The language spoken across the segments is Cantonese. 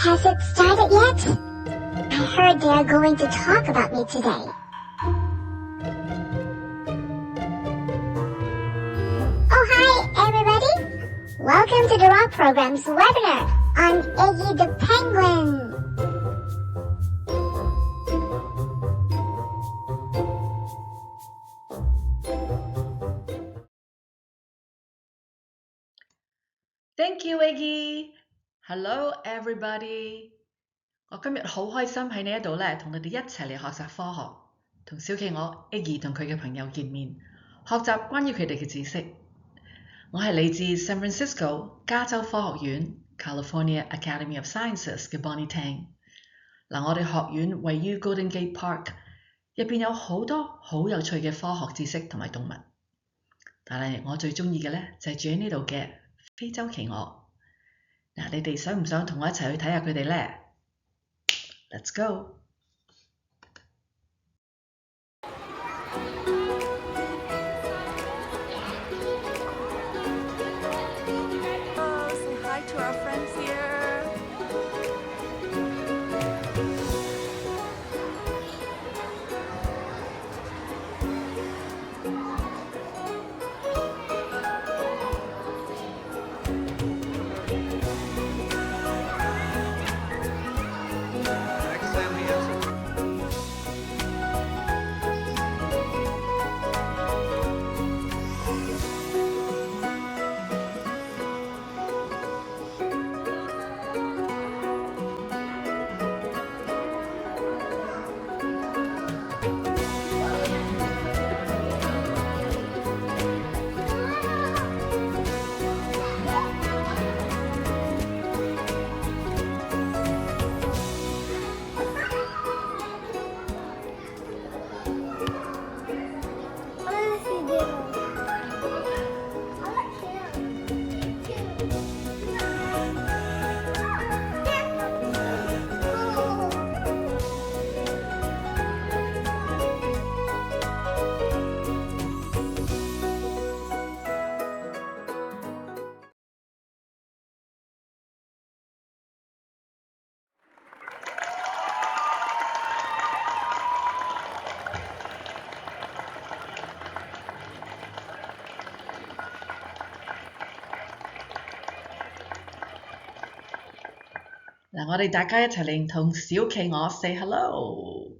Has it started yet? I heard they are going to talk about me today. Oh, hi, everybody. Welcome to the Rock Program's webinar on Iggy the Penguin. Thank you, Iggy. Hello, everybody. 我今日好開心喺呢一度咧，同你哋一齊嚟學習科學，同小企鵝 Iggy 同佢嘅朋友見面，學習關於佢哋嘅知識。我係嚟自 San Francisco 加州科學院 California Academy of Sciences 嘅 Bonnie Tang。嗱，我哋學院位於 Golden Gate Park，入邊有好多好有趣嘅科學知識同埋動物。但係我最中意嘅咧就係住喺呢度嘅非洲企鵝。嗱，你哋想唔想同我一齊去睇下佢哋咧？Let's go! Say hi to our friends here.嗱，我哋大家一齊嚟同小企鵝 say hello。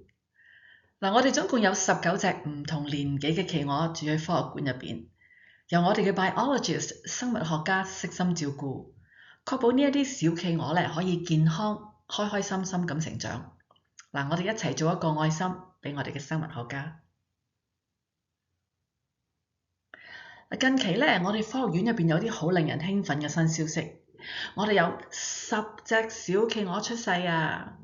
嗱，我哋總共有19隻唔同年紀嘅企鵝住喺科學館入邊，由我哋嘅 biologist 生物學家悉心照顧，確保呢一啲小企鵝咧可以健康、開開心心咁成長。嗱，我哋一齊做一個愛心俾我哋嘅生物學家。近期咧，我哋科學院入邊有啲好令人興奮嘅新消息。我哋有10隻小企鵝出世啊！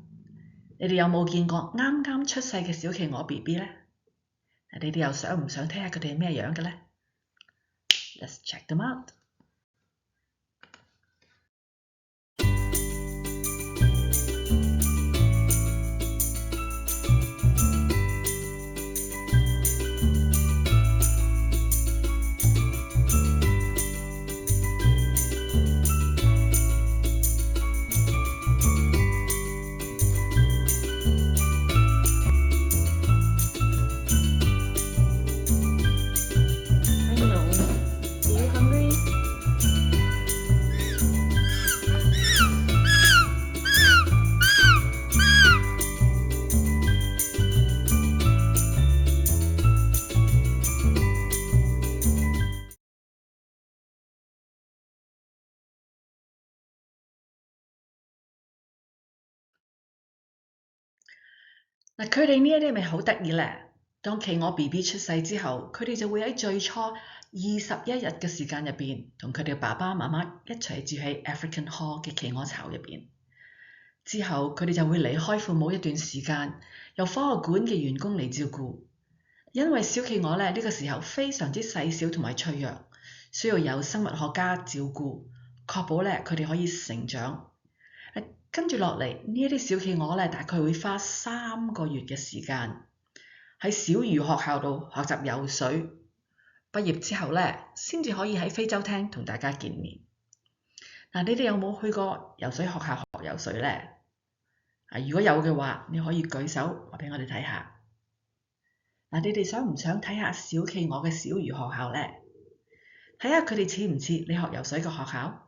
你哋有冇見過啱啱出世嘅小企鵝 BB 咧？你哋又想唔想睇下佢哋係咩樣嘅咧？ Let's check them out。嗱，佢哋呢一啲咪好得意咧？當企鵝 BB 出世之後，佢哋就會喺最初21日嘅時間入邊，同佢哋爸爸媽媽一齊住喺 African Hall 嘅企鵝巢入邊。之後佢哋就會離開父母一段時間，由科學館嘅員工嚟照顧。因為小企鵝咧呢個時候非常之細小同埋脆弱，需要有生物學家照顧，確保咧佢哋可以成長。跟住落嚟，呢一啲小企鵝咧，大概會花3個月嘅時間喺小魚學校度學習游水。畢業之後咧，先至可以喺非洲廳同大家見面。嗱，你哋有冇去過游水學校學學游水呢？如果有嘅話，你可以舉手話俾我哋睇下。你哋想唔想睇下小企鵝嘅小魚學校呢？睇下佢哋似唔似你學游水嘅學校？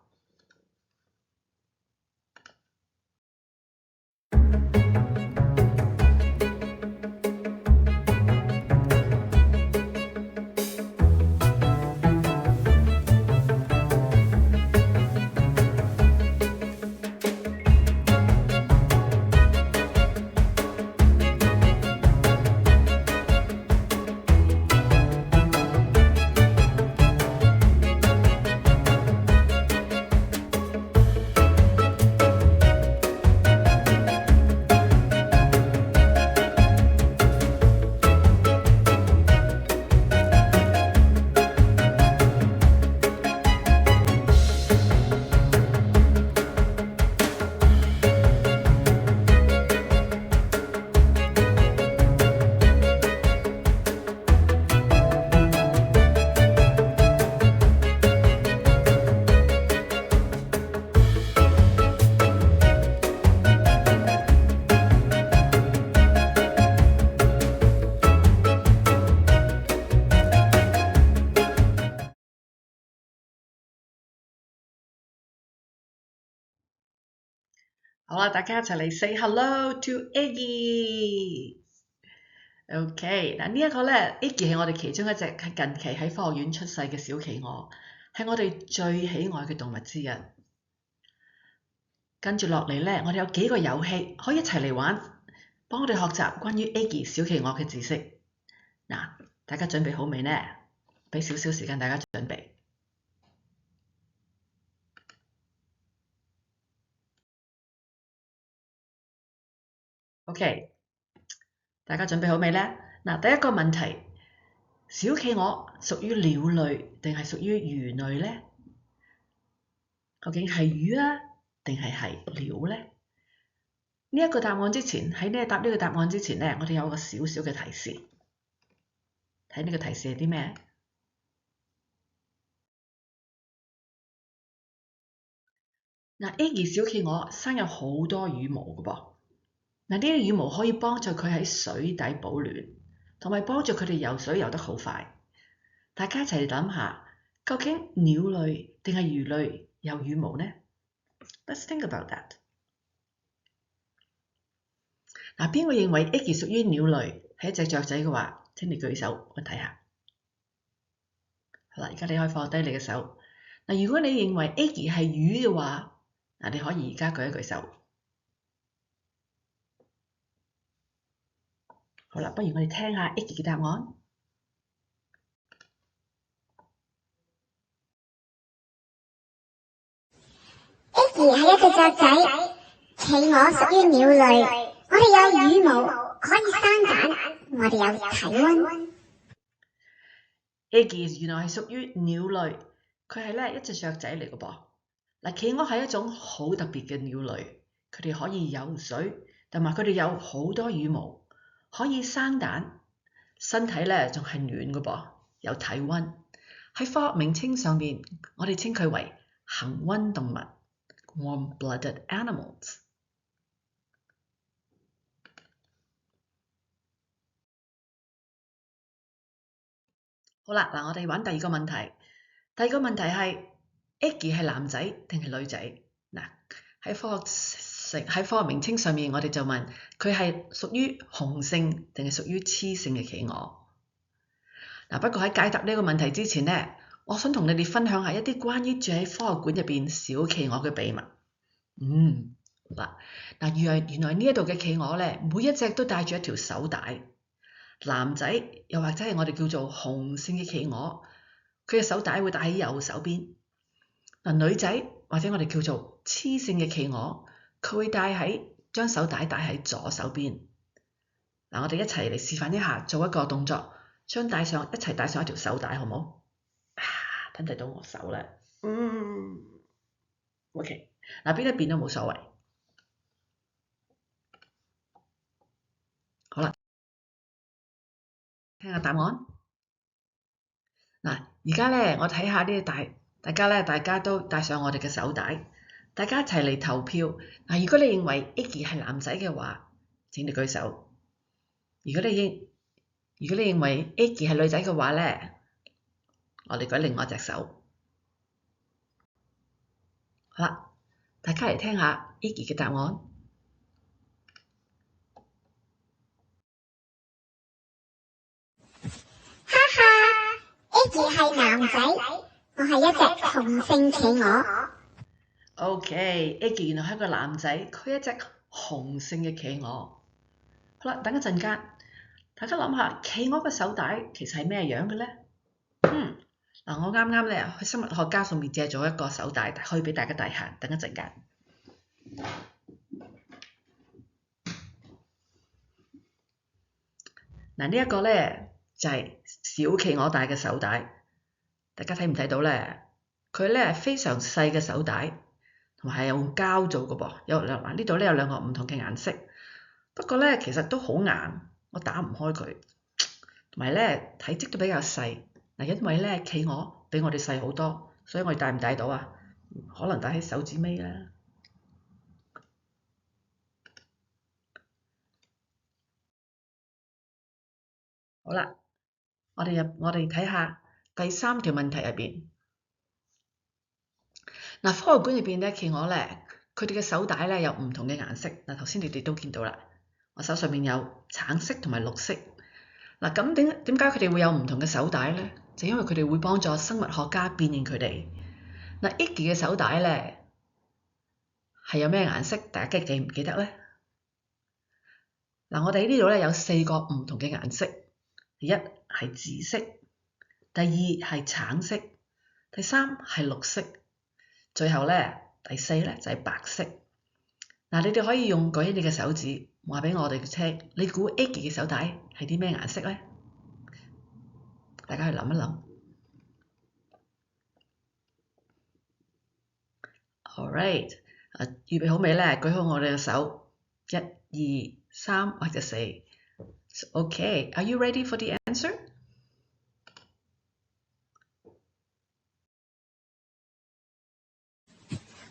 好啦，大家一齊嚟 say hello to Iggy。OK， 嗱呢一個咧 ，Iggy 係我哋其中一隻係近期喺科學園出世嘅小企鵝，係我哋最喜愛嘅動物之一。跟住落嚟咧，我哋有幾個遊戲可以一齊嚟玩，幫我哋學習關於 Iggy 小企鵝嘅知識。嗱，大家準備好未呢？俾少少時間大家準備。OK， 大家準備好未呢？嗱，第一個問題，小企鵝屬於鳥類定係屬於魚類呢？究竟係魚啊，定係鳥呢？呢一個答案之前，喺你答呢個答案之前呢，我哋有個少少嘅提示。睇呢個提示係啲咩？嗱 ，Iggy 小企鵝生有好多羽毛嘅噃。嗱，呢啲羽毛可以幫助佢喺水底保暖，同埋幫助佢哋游水游得好快。大家一齊諗下，究竟鳥類定係魚類有羽毛呢？ Let's think about that。嗱，邊個認為 Iggy 屬於鳥類，係一隻雀仔嘅話，請你舉手，我睇下。好啦，而家你可以放低你嘅手。嗱，如果你認為 Iggy 係魚嘅話，嗱，你可以而家舉一舉手。好啦，不如我哋聽下 Iggy 嘅答案。Iggy 係一隻雀仔，企鵝屬於鳥類。我哋有羽毛，可以生蛋，我哋有體溫。Iggy 原來係屬於鳥類，佢係咧一隻雀仔嚟嘅噃。嗱，企鵝係一種好特別嘅鳥類，佢哋可以游水，同埋佢哋有好多羽毛，可以生蛋，身體咧仲係暖嘅噃，有體溫。喺科學名稱上面，我哋稱佢為恆溫動物 （warm-blooded animals）。好啦，嗱，我哋玩第二個問題。第二個問題係 Iggy 係男仔定係女仔？嗱，喺科學名稱上面，我哋就問佢係屬於雄性定係屬於雌性嘅企鵝。嗱，不過喺解答呢個問題之前呢，我想同你哋分享下一啲關於住喺科學館入邊小企鵝嘅秘密。原來呢一度嘅企鵝咧，每一隻都帶住一條手帶。男仔又或者係我哋叫做雄性嘅企鵝，佢嘅手帶會戴喺右手邊。女仔或者我哋叫做雌性嘅企鵝，佢會將手帶戴喺左手邊。我哋一齊嚟示範一下，做一個動作，一齊戴上一條手帶，好唔好？睇唔睇到我手咧？OK， 邊一邊都冇所謂。好啦。聽下答案。而家咧，我睇下大家都戴上我哋嘅手帶。大家一齊嚟投票。嗱，如果你認為 Iggy 係男仔嘅話，請你舉手。如果你認為 Iggy 係女仔嘅話咧，我哋舉另外一隻手。好啦，大家嚟聽下 Iggy 嘅答案。哈哈，Iggy 係男仔，我係一隻雄性企鵝。OK，Iggy 原來係一個男仔，佢係一隻雄性嘅企鵝。好啦，等一陣間，大家諗下企鵝嘅手帶其實係咩樣嘅咧？嗱，我啱啱咧去生物學家上面借咗一個手帶，可以俾大家睇下。等一陣間。嗱，呢一個咧就係小企鵝帶嘅手帶，大家睇唔睇到咧？佢咧係非常細嘅手帶，同埋係用膠做嘅噃。嗱，呢度咧有兩個唔同嘅顏色，不過咧其實都好硬，我打唔開佢，同埋咧體積都比較細。嗱，因為咧企鵝比我哋細好多，所以我哋戴唔戴到啊？可能戴喺手指尾啦。好啦，我哋睇下第三條問題入邊。嗱，科學館入邊咧企鵝咧，佢哋嘅手帶咧有唔同嘅顏色。嗱，頭先你哋都見到啦，我手上面有橙色同埋綠色。嗱，咁點解佢哋會有唔同嘅手帶咧？就因為佢哋會幫助生物學家辨認佢哋。嗱，Iggy 嘅手帶咧係有咩顏色？大家記唔記得咧？嗱，我哋呢度咧有4個唔同嘅顏色。第一係紫色，第二係橙色，第三係綠色，最後咧第4咧就係白色。嗱，你哋可以用舉起你嘅手指，話俾我哋聽，你估 Iggy 嘅手帶係啲咩顏色咧？大家去諗一諗。All right，預備好未咧？舉好我哋嘅手，1、2、3或者4。Okay，are you ready for the answer？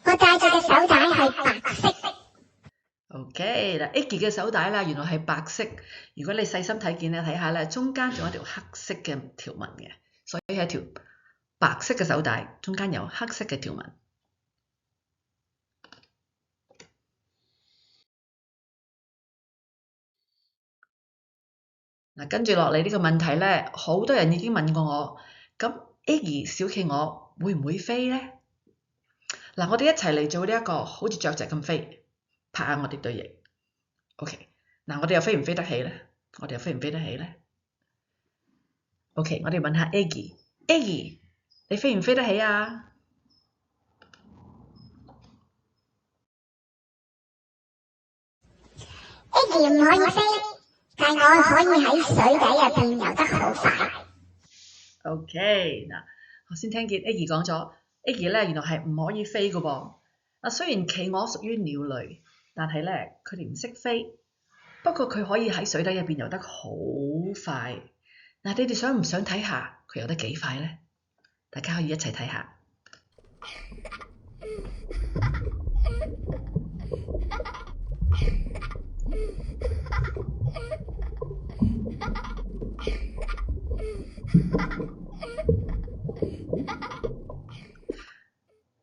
我戴住嘅手帶係白色。OK，嗱 Iggy 嘅手帶啦，原來係白色。如果你細心睇見咧，睇下咧，中間仲有一條黑色嘅條紋嘅，所以係一條白色嘅手帶，中間有黑色嘅條紋。嗱，跟住落嚟呢個問題咧，好多人已經問過我，咁 Iggy 小企鵝會唔會飛咧？嗱，我哋一齊嚟做呢一個好似雀仔咁飛，拍下我哋對翼。OK，嗱，我哋又飛唔飛得起咧？我哋又飛唔飛得起咧 ？OK，我哋問下 Iggy，你飛唔飛得起啊？Iggy 唔可以飛，但我可以喺水底入邊游得好快。OK，嗱，我先聽見 Iggy 講咗 ，Iggy 咧原來係唔可以飛嘅噃。嗱，雖然企鵝屬於鳥類，但係咧佢哋唔識飛，不過佢可以喺水底入邊游得好快。嗱，你哋想唔想睇下佢游得幾快咧？大家可以一齊睇下。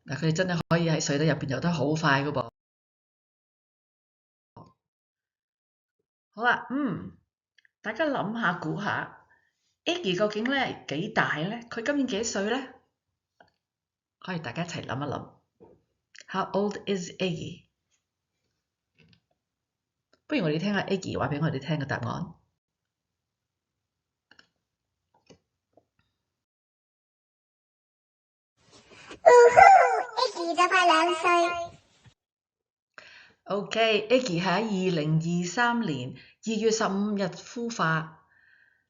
嗱，佢哋真係可以喺水底入邊游得好快嘅噃。好啦，大家諗下估下 ，Iggy 究竟咧幾大咧？佢今年幾歲咧？可以大家一齊諗一諗。How old is Iggy？ 不如我哋聽下 Iggy 話俾我哋聽嘅答案。Iggy 就快2歲。OK，Iggy 係喺2023年2月15日孵化，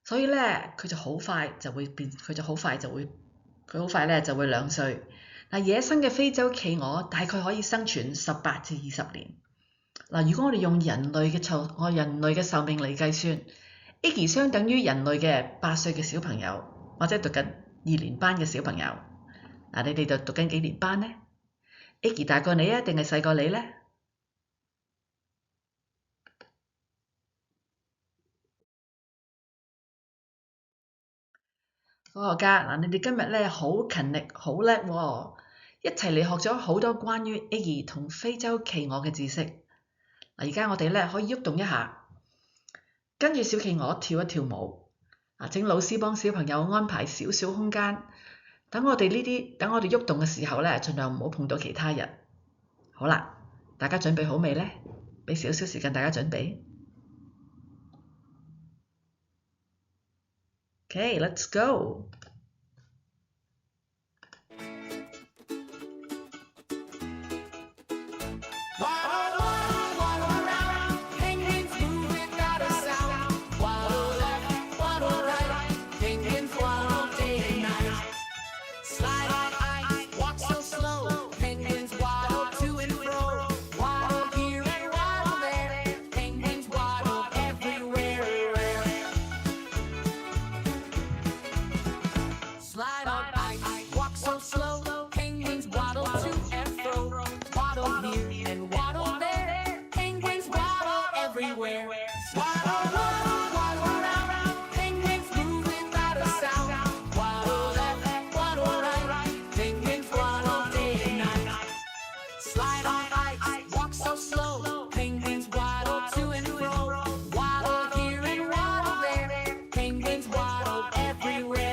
所以咧佢好快就會2歲。嗱，野生嘅非洲企鵝大概可以生存18至20年。嗱，如果我哋用人類嘅壽命嚟計算 ，Iggy 相等於人類嘅8歲嘅小朋友，或者讀緊2年班嘅小朋友。嗱，你哋就讀緊幾年班呢？ Iggy 大過你啊，定係細過你呢？科學家嗱，你哋今日咧好勤力，好叻喎，一齊嚟學咗好多關於 Iggy 同非洲企鵝嘅知識。嗱，而家我哋咧可以喐動一下，跟住小企鵝跳一跳舞。請老師幫小朋友安排少少空間，等我哋喐動嘅時候咧，盡量唔好碰到其他人。好啦，大家準備好未呢？俾少少時間大家準備。Okay, let's go. Slide on ice, walk so slow. Penguins waddle to and fro. Waddle here and waddle there. Penguins waddle everywhere. Waddle, waddle, waddle round. Penguins move without a sound. Waddle left, waddle right. Penguins waddle day and night. Slide on ice, walk so slow. Penguins waddle to and fro. Waddle here and waddle there. Penguins waddle everywhere.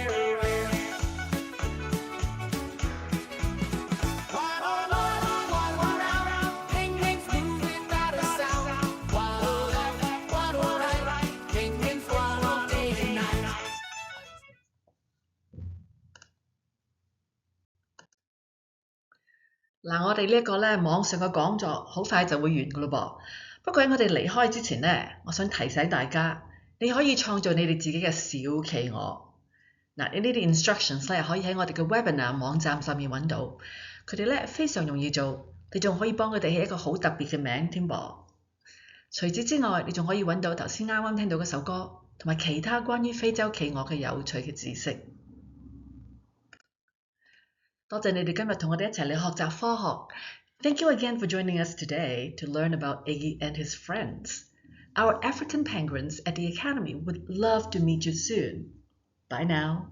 嗱，我哋呢一個咧網上嘅講座好快就會完㗎咯噃。不過喺我哋離開之前咧，我想提醒大家，你可以創造你哋自己嘅小企鵝。嗱，呢啲 instructions 咧可以喺我哋嘅 webinar 網站上面揾到。佢哋咧非常容易做，你仲可以幫佢哋起一個好特別嘅名添噃。除此之外，你仲可以揾到頭先啱啱聽到嗰首歌，同埋其他關於非洲企鵝嘅有趣嘅知識。多謝你哋今日同我哋一齊嚟學習科學。Thank you again for joining us today to learn about Iggy and his friends. Our African penguins at the Academy would love to meet you soon. Bye now.